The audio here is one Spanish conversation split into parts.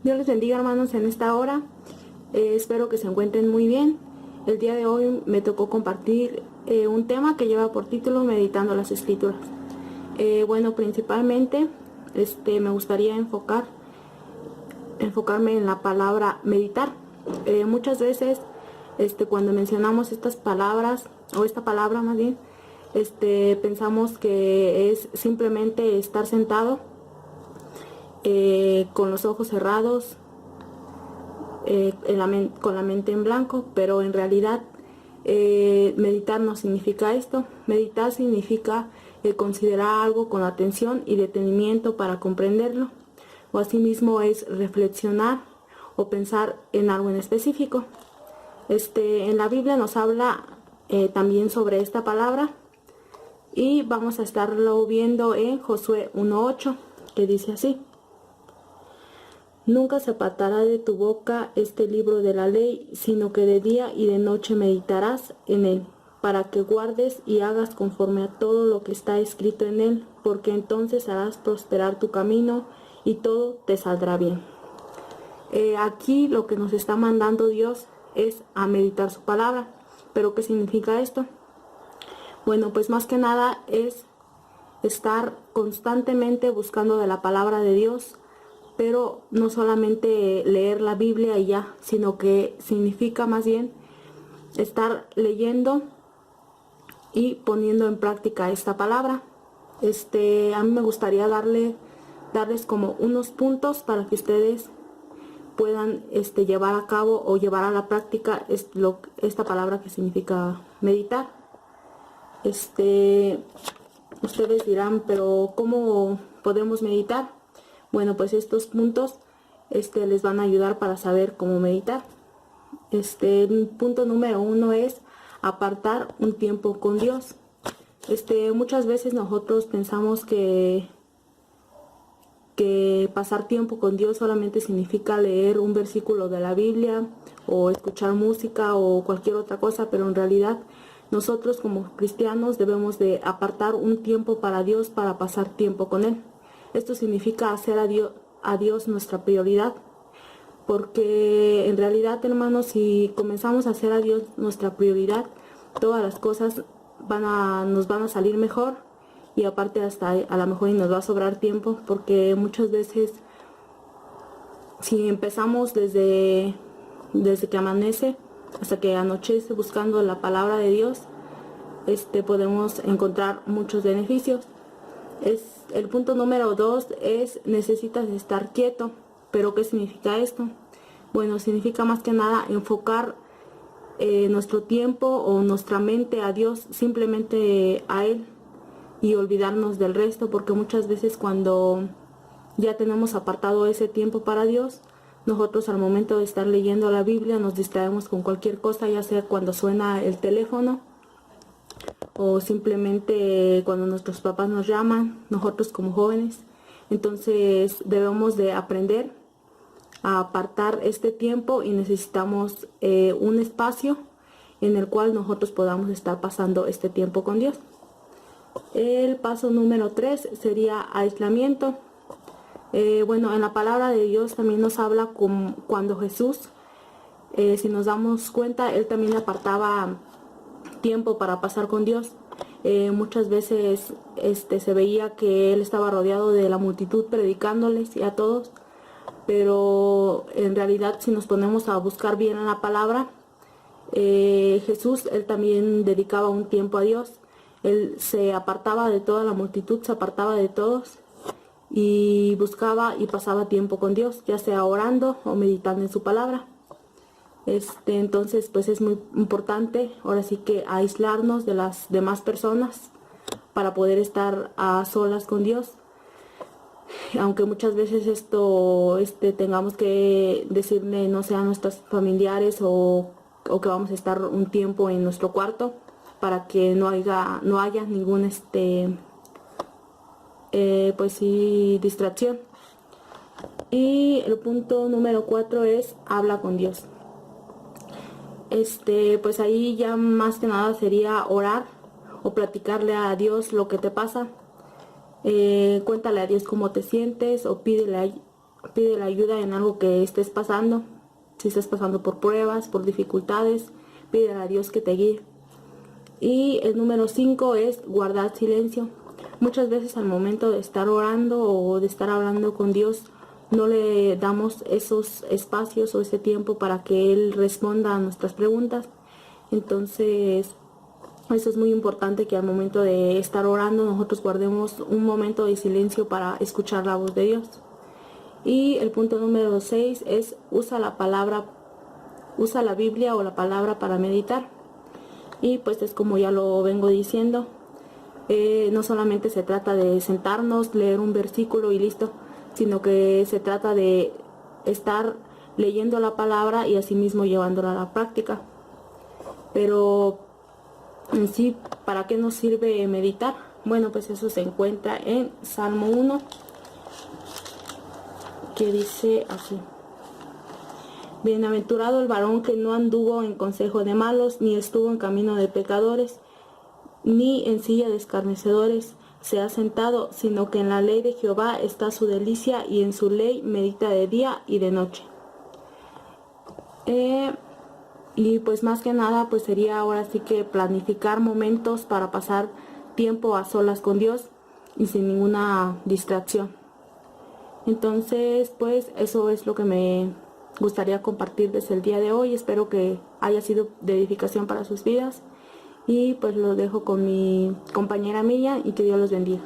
Dios les bendiga, hermanos, en esta hora. Espero que se encuentren muy bien. El día de hoy me tocó compartir un tema que lleva por título Meditando las Escrituras. Bueno, principalmente me gustaría enfocarme en la palabra meditar. Muchas veces cuando mencionamos estas palabras, o esta palabra más bien, pensamos que es simplemente estar sentado con los ojos cerrados, con la mente en blanco, pero en realidad meditar no significa esto. Meditar significa considerar algo con atención y detenimiento para comprenderlo, o asimismo es reflexionar o pensar en algo en específico. En la Biblia nos habla también sobre esta palabra, y vamos a estarlo viendo en Josué 1:8, que dice así: Nunca se apartará de tu boca este libro de la ley, sino que de día y de noche meditarás en él, para que guardes y hagas conforme a todo lo que está escrito en él, porque entonces harás prosperar tu camino y todo te saldrá bien. Aquí lo que nos está mandando Dios es a meditar su palabra. ¿Pero qué significa esto? Bueno, pues más que nada es estar constantemente buscando de la palabra de Dios, pero no solamente leer la Biblia y ya, sino que significa más bien estar leyendo y poniendo en práctica esta palabra. A mí me gustaría darles como unos puntos para que ustedes puedan llevar a cabo o llevar a la práctica esta palabra que significa meditar. Ustedes dirán, pero ¿cómo podemos meditar? Bueno, pues estos puntos les van a ayudar para saber cómo meditar. El punto número 1 es apartar un tiempo con Dios. Muchas veces nosotros pensamos que pasar tiempo con Dios solamente significa leer un versículo de la Biblia o escuchar música o cualquier otra cosa, pero en realidad nosotros como cristianos debemos de apartar un tiempo para Dios, para pasar tiempo con Él. Esto significa hacer a Dios nuestra prioridad, porque en realidad, hermanos, si comenzamos a hacer a Dios nuestra prioridad, todas las cosas nos van a salir mejor, y aparte hasta a lo mejor nos va a sobrar tiempo, porque muchas veces si empezamos desde que amanece hasta que anochece buscando la palabra de Dios, podemos encontrar muchos beneficios. El punto número 2 es: necesitas estar quieto. ¿Pero qué significa esto? Bueno, significa más que nada enfocar nuestro tiempo o nuestra mente a Dios, simplemente a Él, y olvidarnos del resto, porque muchas veces cuando ya tenemos apartado ese tiempo para Dios, nosotros al momento de estar leyendo la Biblia nos distraemos con cualquier cosa, ya sea cuando suena el teléfono o simplemente cuando nuestros papás nos llaman, nosotros como jóvenes. Entonces debemos de aprender a apartar este tiempo, y necesitamos un espacio en el cual nosotros podamos estar pasando este tiempo con Dios. El paso número 3 sería aislamiento. Bueno, en la palabra de Dios también nos habla cuando Jesús, si nos damos cuenta, Él también apartaba tiempo para pasar con Dios. Muchas veces se veía que Él estaba rodeado de la multitud predicándoles y a todos, pero en realidad si nos ponemos a buscar bien en la palabra, Jesús, Él también dedicaba un tiempo a Dios. Él se apartaba de toda la multitud, se apartaba de todos y buscaba y pasaba tiempo con Dios, ya sea orando o meditando en su palabra. Entonces pues es muy importante ahora sí que aislarnos de las demás personas para poder estar a solas con Dios. Aunque muchas veces tengamos que decirle, no sé, a nuestros familiares o que vamos a estar un tiempo en nuestro cuarto para que no haya ningún pues sí, distracción. Y el punto número 4 es: habla con Dios. Pues ahí ya más que nada sería orar o platicarle a Dios lo que te pasa. Cuéntale a Dios cómo te sientes, o Pide la ayuda en algo que estés pasando. Si estás pasando por pruebas, por dificultades, pide a Dios que te guíe. Y el número 5 es guardar silencio. Muchas veces al momento de estar orando o de estar hablando con Dios, no le damos esos espacios o ese tiempo para que Él responda a nuestras preguntas. Entonces, eso es muy importante, que al momento de estar orando nosotros guardemos un momento de silencio para escuchar la voz de Dios. Y el punto número 6 es usa la Biblia o la palabra para meditar. Y pues es como ya lo vengo diciendo, no solamente se trata de sentarnos, leer un versículo y listo, sino que se trata de estar leyendo la palabra y asimismo llevándola a la práctica. Pero en sí, ¿para qué nos sirve meditar? Bueno, pues eso se encuentra en Salmo 1, que dice así: Bienaventurado el varón que no anduvo en consejo de malos, ni estuvo en camino de pecadores, ni en silla de escarnecedores se ha sentado, sino que en la ley de Jehová está su delicia, y en su ley medita de día y de noche. Y pues más que nada, pues sería ahora sí que planificar momentos para pasar tiempo a solas con Dios y sin ninguna distracción. Entonces, pues eso es lo que me gustaría compartir desde el día de hoy. Espero que haya sido de edificación para sus vidas. Y pues lo dejo con mi compañera Milla, y que Dios los bendiga.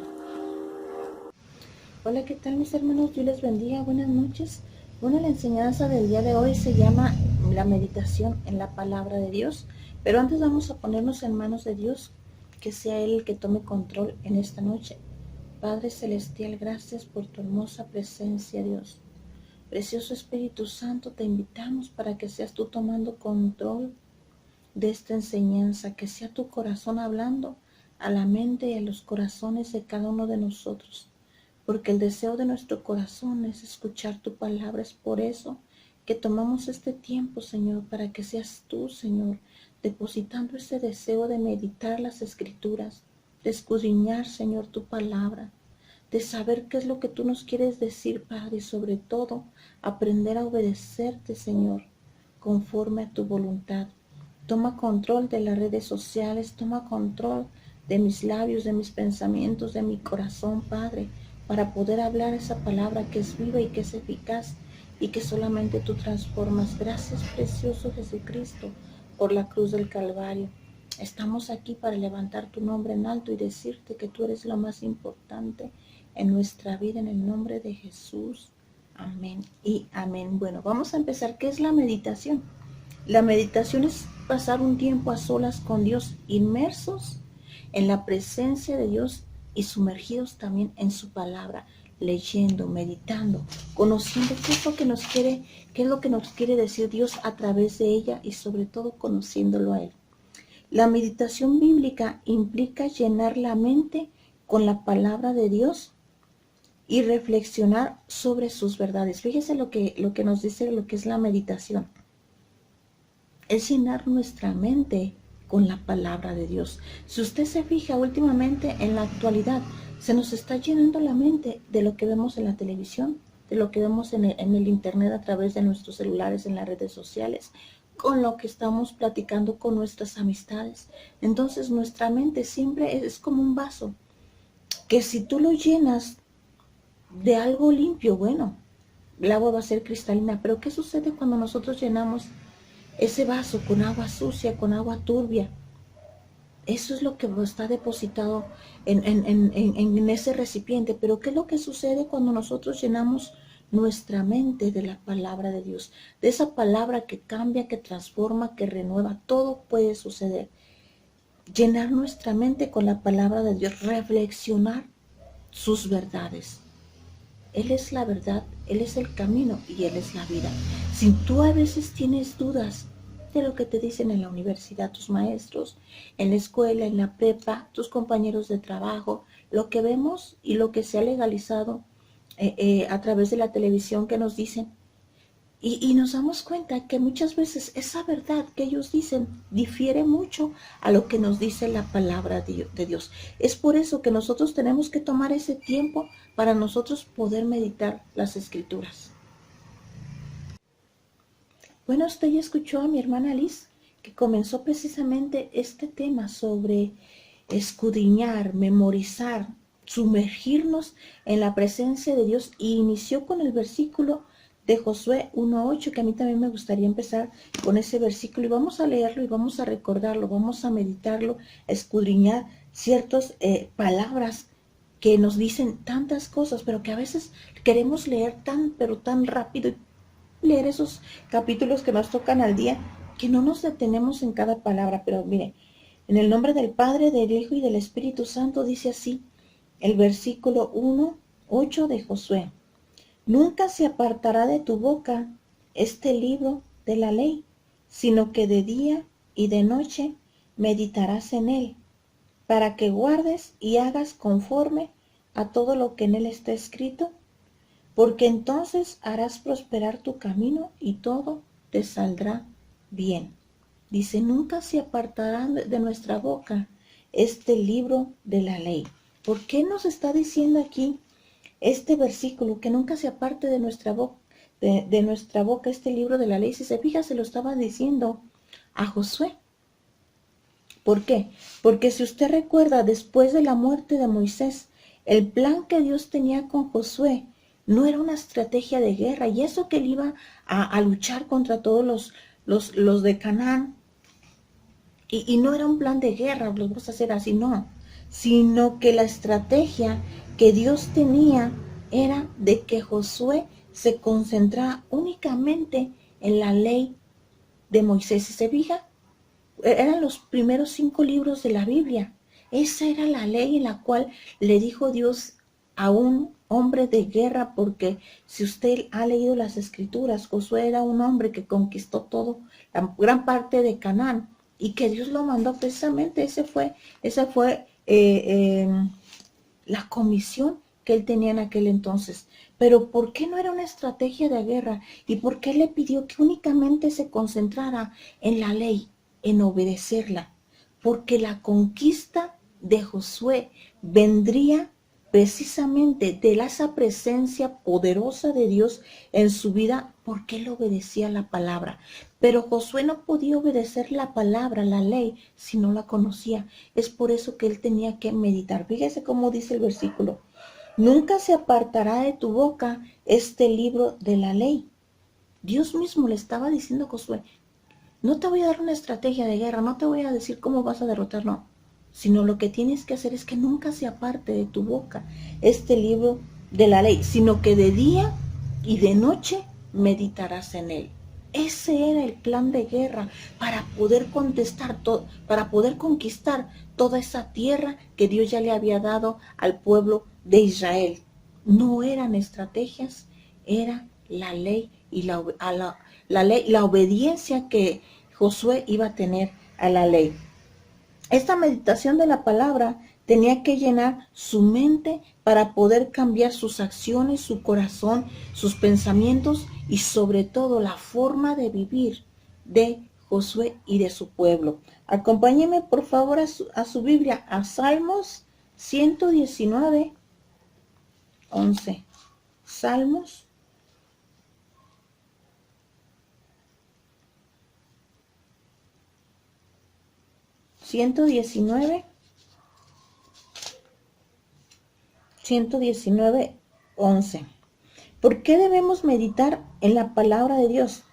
Hola, ¿qué tal mis hermanos? Dios les bendiga, buenas noches. Bueno, la enseñanza del día de hoy se llama la meditación en la palabra de Dios. Pero antes vamos a ponernos en manos de Dios, que sea Él el que tome control en esta noche. Padre Celestial, gracias por tu hermosa presencia, Dios. Precioso Espíritu Santo, te invitamos para que seas tú tomando control de esta enseñanza, que sea tu corazón hablando a la mente y a los corazones de cada uno de nosotros, porque el deseo de nuestro corazón es escuchar tu palabra. Es por eso que tomamos este tiempo, Señor, para que seas tú, Señor, depositando ese deseo de meditar las Escrituras, de escudriñar, Señor, tu palabra, de saber qué es lo que tú nos quieres decir, Padre, y sobre todo aprender a obedecerte, Señor, conforme a tu voluntad. Toma control de las redes sociales, toma control de mis labios, de mis pensamientos, de mi corazón, Padre, para poder hablar esa palabra que es viva y que es eficaz y que solamente tú transformas. Gracias, precioso Jesucristo, por la cruz del Calvario. Estamos aquí para levantar tu nombre en alto y decirte que tú eres lo más importante en nuestra vida, en el nombre de Jesús. Amén y amén. Bueno, vamos a empezar. ¿Qué es la meditación? La meditación es pasar un tiempo a solas con Dios, inmersos en la presencia de Dios y sumergidos también en su palabra, leyendo, meditando, conociendo qué es lo que nos quiere decir Dios a través de ella, y sobre todo conociéndolo a Él. La meditación bíblica implica llenar la mente con la palabra de Dios y reflexionar sobre sus verdades. Fíjese lo que nos dice lo que es la meditación. Es llenar nuestra mente con la palabra de Dios. Si usted se fija últimamente, en la actualidad, se nos está llenando la mente de lo que vemos en la televisión, de lo que vemos en el internet a través de nuestros celulares, en las redes sociales, con lo que estamos platicando con nuestras amistades. Entonces nuestra mente siempre es como un vaso, que si tú lo llenas de algo limpio, bueno, el agua va a ser cristalina. Pero ¿qué sucede cuando nosotros llenamos ese vaso con agua sucia, con agua turbia? Eso es lo que está depositado en ese recipiente. Pero ¿qué es lo que sucede cuando nosotros llenamos nuestra mente de la palabra de Dios? De esa palabra que cambia, que transforma, que renueva. Todo puede suceder. Llenar nuestra mente con la palabra de Dios, reflexionar sus verdades. Él es la verdad, Él es el camino y Él es la vida. Si tú a veces tienes dudas de lo que te dicen en la universidad tus maestros, en la escuela, en la prepa, tus compañeros de trabajo, lo que vemos y lo que se ha legalizado a través de la televisión que nos dicen, Y nos damos cuenta que muchas veces esa verdad que ellos dicen difiere mucho a lo que nos dice la palabra de Dios. Es por eso que nosotros tenemos que tomar ese tiempo para nosotros poder meditar las escrituras. Bueno, usted ya escuchó a mi hermana Liz, que comenzó precisamente este tema sobre escudriñar, memorizar, sumergirnos en la presencia de Dios, y inició con el versículo de Josué 1:8, que a mí también me gustaría empezar con ese versículo, y vamos a leerlo y vamos a recordarlo, vamos a meditarlo, a escudriñar ciertas palabras que nos dicen tantas cosas, pero que a veces queremos leer pero tan rápido, y leer esos capítulos que nos tocan al día, que no nos detenemos en cada palabra. Pero mire, en el nombre del Padre, del Hijo y del Espíritu Santo, dice así el versículo 1:8 de Josué: nunca se apartará de tu boca este libro de la ley, sino que de día y de noche meditarás en él, para que guardes y hagas conforme a todo lo que en él está escrito, porque entonces harás prosperar tu camino y todo te saldrá bien. Dice, nunca se apartará de nuestra boca este libro de la ley. ¿Por qué nos está diciendo aquí este versículo que nunca se aparte de nuestra boca, de nuestra boca este libro de la ley? Si se fija, se lo estaba diciendo a Josué. ¿Por qué? Porque si usted recuerda, después de la muerte de Moisés, el plan que Dios tenía con Josué no era una estrategia de guerra, y eso que él iba a luchar contra todos los de Canaán, y no era un plan de guerra, lo vamos a hacer así, no, sino que la estrategia que Dios tenía era de que Josué se concentrara únicamente en la ley de Moisés. Si se fija, eran los primeros 5 libros de la Biblia. Esa era la ley en la cual le dijo Dios a un hombre de guerra, porque si usted ha leído las escrituras, Josué era un hombre que conquistó todo, la gran parte de Canaán, y que Dios lo mandó precisamente. Esa fue la comisión que él tenía en aquel entonces. Pero ¿por qué no era una estrategia de guerra? ¿Y por qué le pidió que únicamente se concentrara en la ley, en obedecerla? Porque la conquista de Josué vendría precisamente de esa presencia poderosa de Dios en su vida, porque él obedecía la palabra. Pero Josué no podía obedecer la palabra, la ley, si no la conocía. Es por eso que él tenía que meditar. Fíjese cómo dice el versículo: nunca se apartará de tu boca este libro de la ley. Dios mismo le estaba diciendo a Josué, no te voy a dar una estrategia de guerra, no te voy a decir cómo vas a derrotar, no, sino lo que tienes que hacer es que nunca se aparte de tu boca este libro de la ley, sino que de día y de noche meditarás en él. Ese era el plan de guerra para poder para poder conquistar toda esa tierra que Dios ya le había dado al pueblo de Israel. No eran estrategias, era la ley y la obediencia que Josué iba a tener a la ley. Esta meditación de la palabra tenía que llenar su mente para poder cambiar sus acciones, su corazón, sus pensamientos y sobre todo la forma de vivir de Josué y de su pueblo. Acompáñeme por favor a su Biblia, a Salmos 119, 11. Salmos 119, 11. ¿Por qué debemos meditar en la palabra de Dios?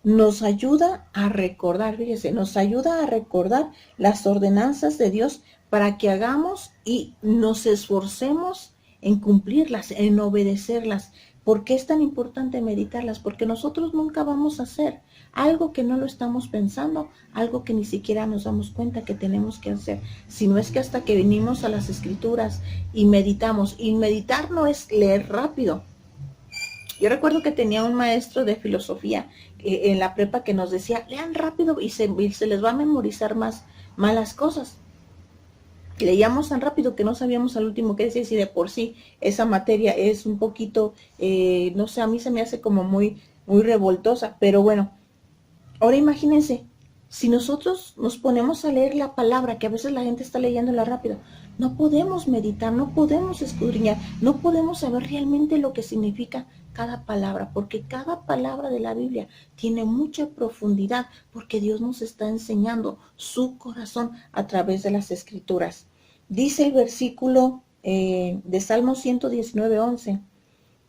Nos ayuda a recordar, fíjese, nos ayuda a recordar las ordenanzas de Dios para que hagamos y nos esforcemos en cumplirlas, en obedecerlas. ¿Por qué es tan importante meditarlas? Porque nosotros nunca vamos a hacer algo que no lo estamos pensando, algo que ni siquiera nos damos cuenta que tenemos que hacer, sino es que hasta que venimos a las escrituras y meditamos. Y meditar no es leer rápido. Yo recuerdo que tenía un maestro de filosofía en la prepa que nos decía, lean rápido y se les va a memorizar más las cosas. Leíamos tan rápido que no sabíamos al último qué decir, si de por sí esa materia es un poquito, no sé, a mí se me hace como muy muy revoltosa, pero bueno, ahora imagínense, si nosotros nos ponemos a leer la palabra, que a veces la gente está leyéndola rápido, no podemos meditar, no podemos escudriñar, no podemos saber realmente lo que significa cada palabra, porque cada palabra de la Biblia tiene mucha profundidad, porque Dios nos está enseñando su corazón a través de las Escrituras. Dice el versículo de Salmo 119:11,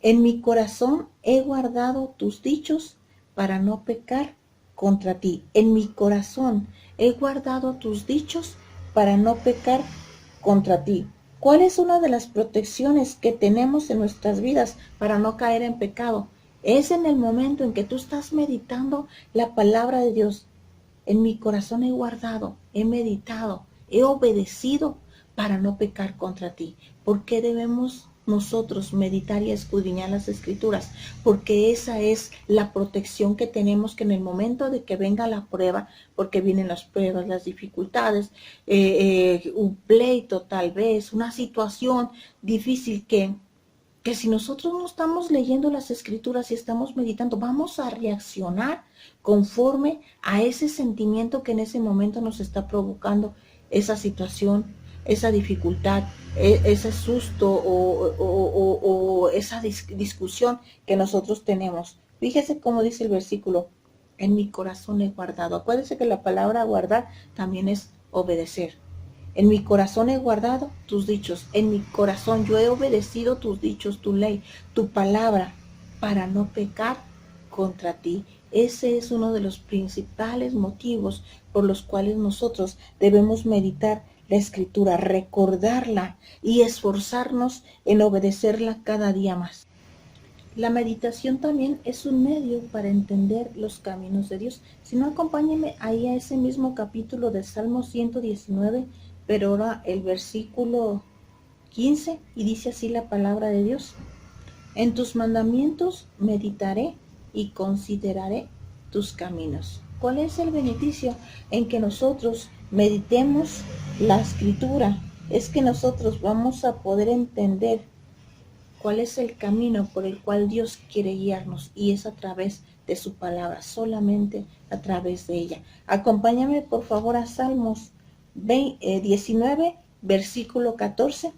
en mi corazón he guardado tus dichos para no pecar contra ti. En mi corazón he guardado tus dichos para no pecar contra ti. ¿Cuál es una de las protecciones que tenemos en nuestras vidas para no caer en pecado? Es en el momento en que tú estás meditando la palabra de Dios. En mi corazón he guardado, he meditado, he obedecido para no pecar contra ti. ¿Por qué debemos nosotros meditar y escudriñar las Escrituras? Porque esa es la protección que tenemos, que en el momento de que venga la prueba, porque vienen las pruebas, las dificultades, un pleito tal vez, una situación difícil que si nosotros no estamos leyendo las Escrituras y estamos meditando, vamos a reaccionar conforme a ese sentimiento que en ese momento nos está provocando esa situación, esa dificultad, ese susto o esa discusión que nosotros tenemos. Fíjese cómo dice el versículo, en mi corazón he guardado. Acuérdense que la palabra guardar también es obedecer. En mi corazón he guardado tus dichos, en mi corazón yo he obedecido tus dichos, tu ley, tu palabra, para no pecar contra ti. Ese es uno de los principales motivos por los cuales nosotros debemos meditar la Escritura, recordarla y esforzarnos en obedecerla cada día más. La meditación también es un medio para entender los caminos de Dios. Si no, acompáñenme ahí a ese mismo capítulo del Salmo 119, pero ahora el versículo 15, y dice así la palabra de Dios. En tus mandamientos meditaré y consideraré tus caminos. ¿Cuál es el beneficio en que nosotros meditemos la Escritura? Es que nosotros vamos a poder entender cuál es el camino por el cual Dios quiere guiarnos, y es a través de su palabra, solamente a través de ella. Acompáñame por favor a Salmos 19, versículo 14,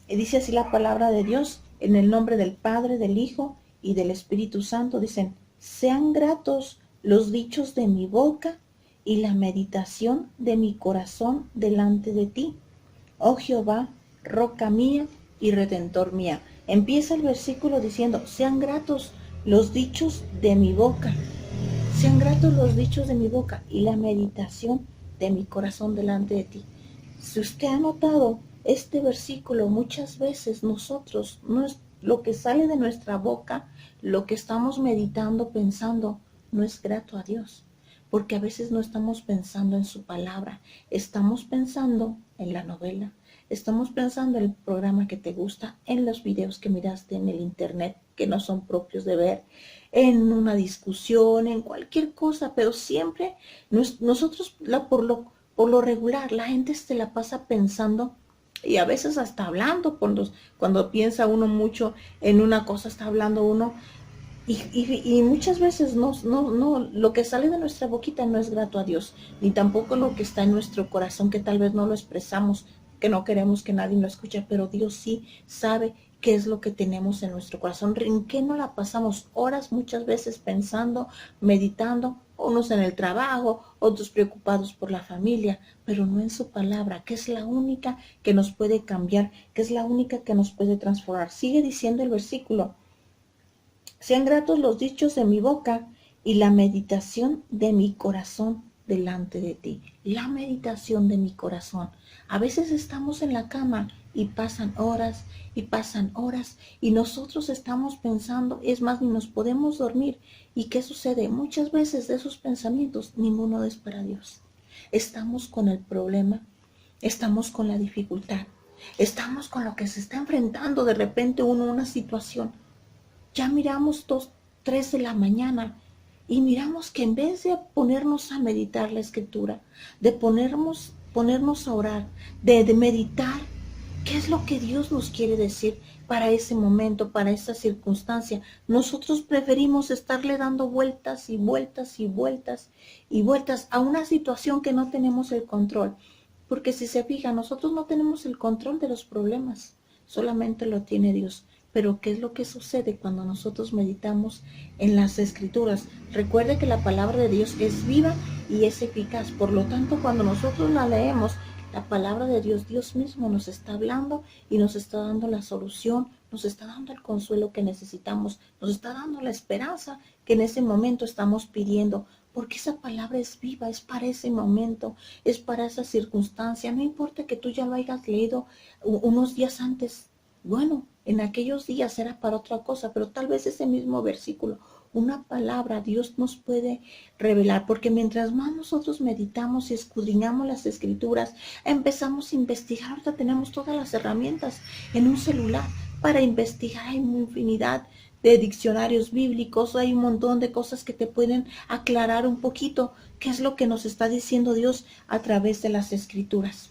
y dice así la palabra de Dios, en el nombre del Padre, del Hijo y del Espíritu Santo. Dicen, sean gratos los dichos de mi boca y la meditación de mi corazón delante de ti, oh Jehová, roca mía y redentor mía. Empieza el versículo diciendo, sean gratos los dichos de mi boca, sean gratos los dichos de mi boca y la meditación de mi corazón delante de ti. Si usted ha notado este versículo, muchas veces nosotros, no es lo que sale de nuestra boca, lo que estamos meditando, pensando, no es grato a Dios, porque a veces no estamos pensando en su palabra, estamos pensando en la novela, estamos pensando en el programa que te gusta, en los videos que miraste en el internet que no son propios de ver, en una discusión, en cualquier cosa, pero siempre nosotros por lo regular la gente se la pasa pensando y a veces hasta hablando cuando piensa uno mucho en una cosa, está hablando uno y muchas veces no, lo que sale de nuestra boquita no es grato a Dios, ni tampoco lo que está en nuestro corazón, que tal vez no lo expresamos, que no queremos que nadie lo escuche, pero Dios sí sabe qué es lo que tenemos en nuestro corazón, en qué no la pasamos horas muchas veces pensando, meditando, unos en el trabajo, otros preocupados por la familia, pero no en su palabra, que es la única que nos puede cambiar, que es la única que nos puede transformar. Sigue diciendo el versículo, sean gratos los dichos de mi boca y la meditación de mi corazón delante de ti. La meditación de mi corazón. A veces estamos en la cama y pasan horas y nosotros estamos pensando, es más, ni nos podemos dormir. ¿Y qué sucede? Muchas veces de esos pensamientos, ninguno es para Dios. Estamos con el problema, estamos con la dificultad, estamos con lo que se está enfrentando de repente una situación. Ya miramos 2, 3 de la mañana y miramos que en vez de ponernos a meditar la Escritura, de ponernos a orar, de meditar ¿Qué es lo que Dios nos quiere decir para ese momento, para esa circunstancia? Nosotros preferimos estarle dando vueltas y vueltas y vueltas y vueltas a una situación que no tenemos el control. Porque si se fija, nosotros no tenemos el control de los problemas, solamente lo tiene Dios. Pero ¿qué es lo que sucede cuando nosotros meditamos en las Escrituras? Recuerde que la palabra de Dios es viva y es eficaz. Por lo tanto, cuando nosotros la leemos, la palabra de Dios, Dios mismo nos está hablando y nos está dando la solución, nos está dando el consuelo que necesitamos, nos está dando la esperanza que en ese momento estamos pidiendo, porque esa palabra es viva, es para ese momento, es para esa circunstancia. No importa que tú ya lo hayas leído unos días antes, bueno, en aquellos días era para otra cosa, pero tal vez ese mismo versículo, una palabra, Dios nos puede revelar, porque mientras más nosotros meditamos y escudriñamos las Escrituras, empezamos a investigar. Ahorita tenemos todas las herramientas en un celular para investigar. Hay una infinidad de diccionarios bíblicos, hay un montón de cosas que te pueden aclarar un poquito qué es lo que nos está diciendo Dios a través de las Escrituras.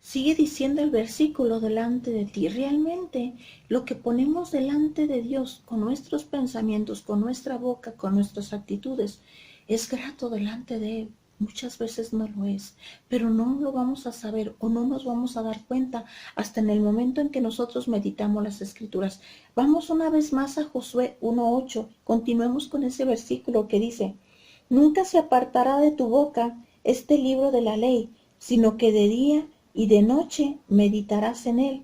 Sigue diciendo el versículo delante de ti. Realmente lo que ponemos delante de Dios con nuestros pensamientos, con nuestra boca, con nuestras actitudes, es grato delante de Él. Muchas veces no lo es, pero no lo vamos a saber o no nos vamos a dar cuenta hasta en el momento en que nosotros meditamos las Escrituras. Vamos una vez más a Josué 1:8. Continuemos con ese versículo que dice: nunca se apartará de tu boca este libro de la ley, sino que de día y de noche meditarás en él,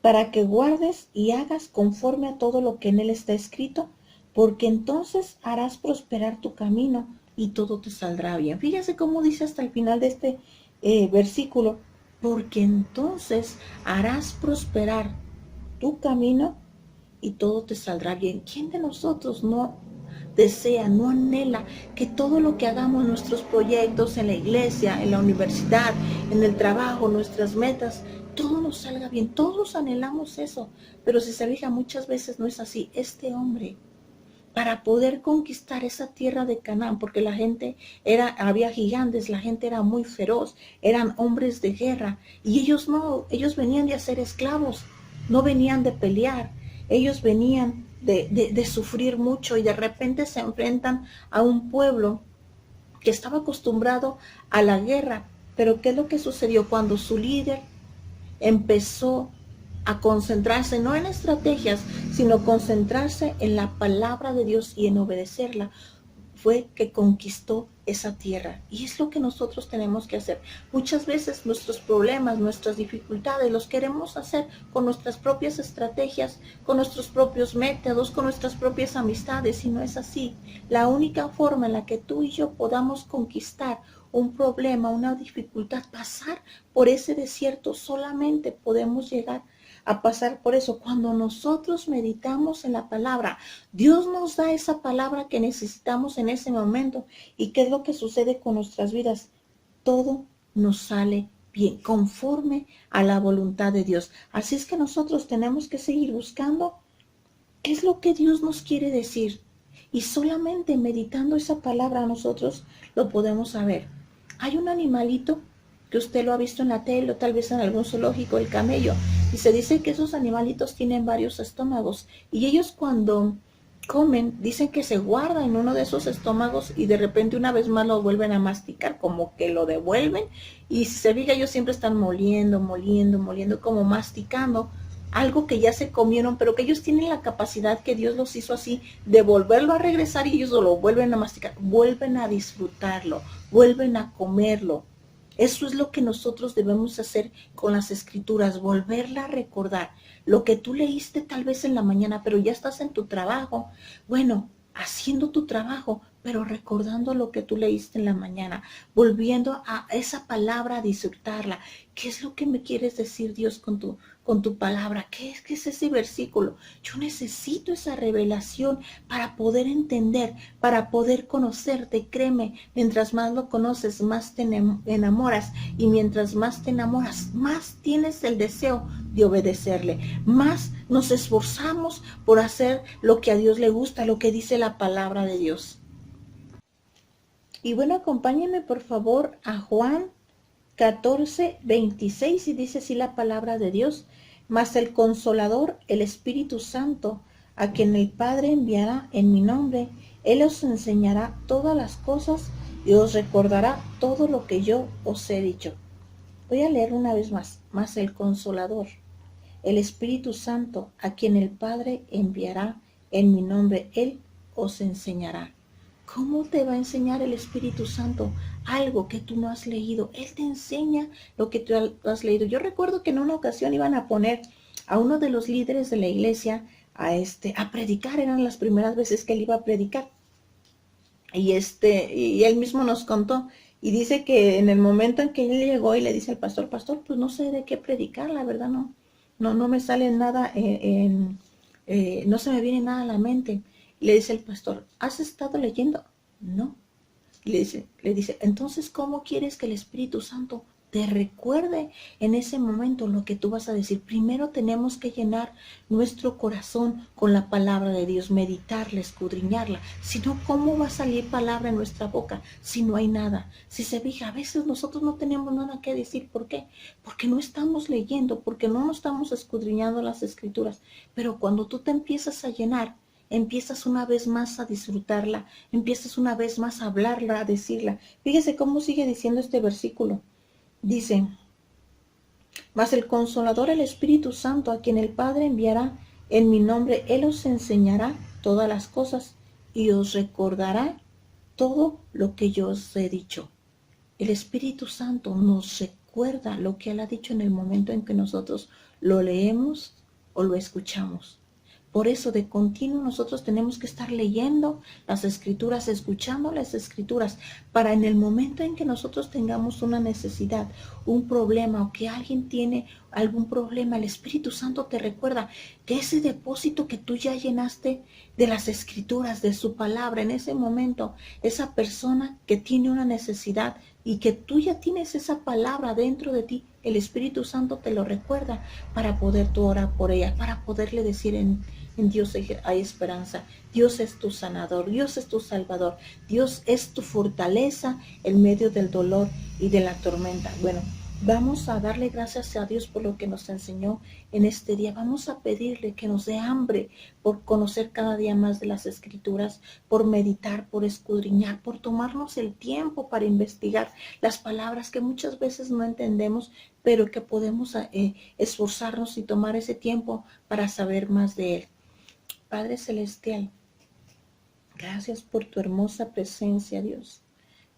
para que guardes y hagas conforme a todo lo que en él está escrito, porque entonces harás prosperar tu camino y todo te saldrá bien. Fíjese cómo dice hasta el final de este versículo, porque entonces harás prosperar tu camino y todo te saldrá bien. ¿Quién de nosotros no desea, no anhela que todo lo que hagamos, nuestros proyectos en la iglesia, en la universidad, en el trabajo, nuestras metas, todo nos salga bien? Todos anhelamos eso, pero si se fija, muchas veces no es así. Este hombre, para poder conquistar esa tierra de Canaán, porque la gente había gigantes, la gente era muy feroz, eran hombres de guerra, y ellos no, ellos venían de hacer esclavos, no venían de pelear, ellos venían de sufrir mucho, y de repente se enfrentan a un pueblo que estaba acostumbrado a la guerra. Pero ¿qué es lo que sucedió? Cuando su líder empezó a concentrarse no en estrategias, sino concentrarse en la palabra de Dios y en obedecerla, fue que conquistó esa tierra. Y es lo que nosotros tenemos que hacer. Muchas veces nuestros problemas, nuestras dificultades, los queremos hacer con nuestras propias estrategias, con nuestros propios métodos, con nuestras propias amistades, y no es así. La única forma en la que tú y yo podamos conquistar un problema, una dificultad, pasar por ese desierto, solamente podemos llegar a pasar por eso cuando nosotros meditamos en la palabra. Dios nos da esa palabra que necesitamos en ese momento. ¿Y qué es lo que sucede con nuestras vidas? Todo nos sale bien, conforme a la voluntad de Dios. Así es que nosotros tenemos que seguir buscando qué es lo que Dios nos quiere decir. Y solamente meditando esa palabra nosotros lo podemos saber. Hay un animalito que usted lo ha visto en la tele o tal vez en algún zoológico, el camello, y se dice que esos animalitos tienen varios estómagos, y ellos cuando comen, dicen que se guardan en uno de esos estómagos y de repente una vez más lo vuelven a masticar, como que lo devuelven, y si se fija ellos siempre están moliendo, como masticando algo que ya se comieron, pero que ellos tienen la capacidad, que Dios los hizo así, de volverlo a regresar, y ellos lo vuelven a masticar, vuelven a disfrutarlo, vuelven a comerlo. Eso es lo que nosotros debemos hacer con las Escrituras, volverla a recordar. Lo que tú leíste tal vez en la mañana, pero ya estás en tu trabajo. Bueno, haciendo tu trabajo, pero recordando lo que tú leíste en la mañana, volviendo a esa palabra a disfrutarla. ¿Qué es lo que me quieres decir, Dios, con tu palabra? ¿Qué es ese versículo? Yo necesito esa revelación para poder entender, para poder conocerte. Créeme, mientras más lo conoces, más te enamoras, y mientras más te enamoras, más tienes el deseo de obedecerle, más nos esforzamos por hacer lo que a Dios le gusta, lo que dice la palabra de Dios. Y bueno, acompáñenme por favor a Juan 14:26, y dice así la palabra de Dios: Mas el Consolador, el Espíritu Santo, a quien el Padre enviará en mi nombre, Él os enseñará todas las cosas y os recordará todo lo que yo os he dicho. Voy a leer una vez más. Mas el Consolador, el Espíritu Santo, a quien el Padre enviará en mi nombre, Él os enseñará. ¿Cómo te va a enseñar el Espíritu Santo algo que tú no has leído? Él te enseña lo que tú has leído. Yo recuerdo que en una ocasión iban a poner a uno de los líderes de la iglesia a predicar. Eran las primeras veces que él iba a predicar. Y él mismo nos contó y dice que en el momento en que él llegó y le dice al pastor, pues no sé de qué predicar, la verdad no me sale nada no se me viene nada a la mente. Le dice el pastor, ¿has estado leyendo? No. Le dice, entonces, ¿cómo quieres que el Espíritu Santo te recuerde en ese momento lo que tú vas a decir? Primero tenemos que llenar nuestro corazón con la palabra de Dios, meditarla, escudriñarla. Si no, ¿cómo va a salir palabra en nuestra boca si no hay nada? Si se fija, a veces nosotros no tenemos nada que decir. ¿Por qué? Porque no estamos leyendo, porque no nos estamos escudriñando las Escrituras. Pero cuando tú te empiezas a llenar, empiezas una vez más a disfrutarla, empiezas una vez más a hablarla, a decirla. Fíjese cómo sigue diciendo este versículo. Dice, mas el Consolador, el Espíritu Santo, a quien el Padre enviará en mi nombre, Él os enseñará todas las cosas y os recordará todo lo que yo os he dicho. El Espíritu Santo nos recuerda lo que Él ha dicho en el momento en que nosotros lo leemos o lo escuchamos. Por eso de continuo nosotros tenemos que estar leyendo las Escrituras, escuchando las Escrituras, para en el momento en que nosotros tengamos una necesidad, un problema o que alguien tiene algún problema, el Espíritu Santo te recuerda que ese depósito que tú ya llenaste de las Escrituras, de su palabra, en ese momento, esa persona que tiene una necesidad y que tú ya tienes esa palabra dentro de ti, el Espíritu Santo te lo recuerda para poder tú orar por ella, para poderle decir en Dios hay esperanza. Dios es tu sanador, Dios es tu salvador, Dios es tu fortaleza en medio del dolor y de la tormenta. Bueno, vamos a darle gracias a Dios por lo que nos enseñó en este día. Vamos a pedirle que nos dé hambre por conocer cada día más de las Escrituras, por meditar, por escudriñar, por tomarnos el tiempo para investigar las palabras que muchas veces no entendemos, pero que podemos esforzarnos y tomar ese tiempo para saber más de Él. Padre Celestial, gracias por tu hermosa presencia, Dios.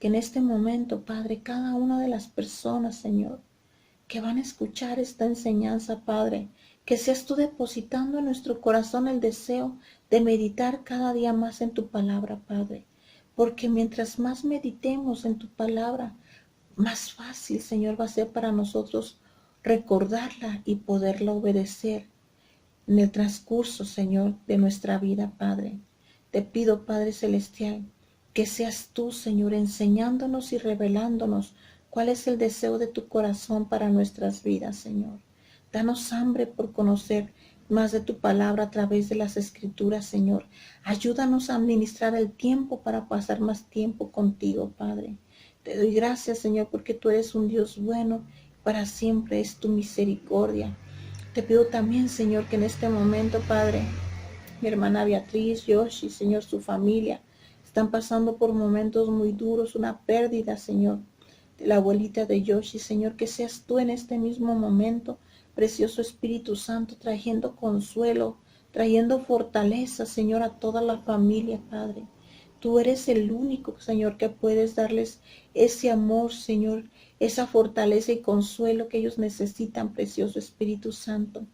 Que en este momento, Padre, cada una de las personas, Señor, que van a escuchar esta enseñanza, Padre, que seas tú depositando en nuestro corazón el deseo de meditar cada día más en tu palabra, Padre. Porque mientras más meditemos en tu palabra, más fácil, Señor, va a ser para nosotros recordarla y poderla obedecer en el transcurso, Señor, de nuestra vida, Padre. Te pido, Padre Celestial, que seas tú, Señor, enseñándonos y revelándonos cuál es el deseo de tu corazón para nuestras vidas, Señor. Danos hambre por conocer más de tu palabra a través de las Escrituras, Señor. Ayúdanos a administrar el tiempo para pasar más tiempo contigo, Padre. Te doy gracias, Señor, porque tú eres un Dios bueno, para siempre es tu misericordia. Te pido también, Señor, que en este momento, Padre, mi hermana Beatriz, Yoshi, Señor, su familia, están pasando por momentos muy duros, una pérdida, Señor, de la abuelita de Yoshi, Señor, que seas tú en este mismo momento, precioso Espíritu Santo, trayendo consuelo, trayendo fortaleza, Señor, a toda la familia, Padre. Tú eres el único, Señor, que puedes darles ese amor, Señor, esa fortaleza y consuelo que ellos necesitan, precioso Espíritu Santo.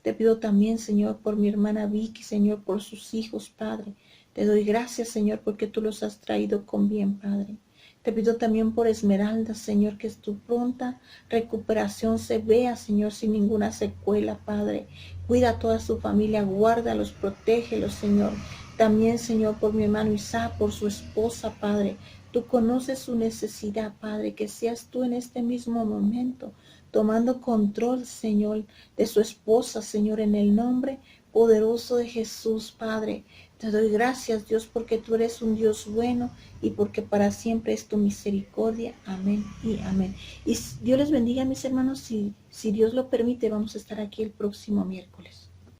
Te pido también, Señor, por mi hermana Vicky, Señor, por sus hijos, Padre. Te doy gracias, Señor, porque tú los has traído con bien, Padre. Te pido también por Esmeralda, Señor, que tu pronta recuperación se vea, Señor, sin ninguna secuela, Padre. Cuida a toda su familia, guárdalos, protégelos, Señor. También, Señor, por mi hermano Isaac, por su esposa, Padre. Tú conoces su necesidad, Padre, que seas tú en este mismo momento, tomando control, Señor, de su esposa, Señor, en el nombre poderoso de Jesús, Padre. Te doy gracias, Dios, porque tú eres un Dios bueno y porque para siempre es tu misericordia. Amén y amén. Y Dios les bendiga, mis hermanos. Si Dios lo permite, vamos a estar aquí el próximo miércoles.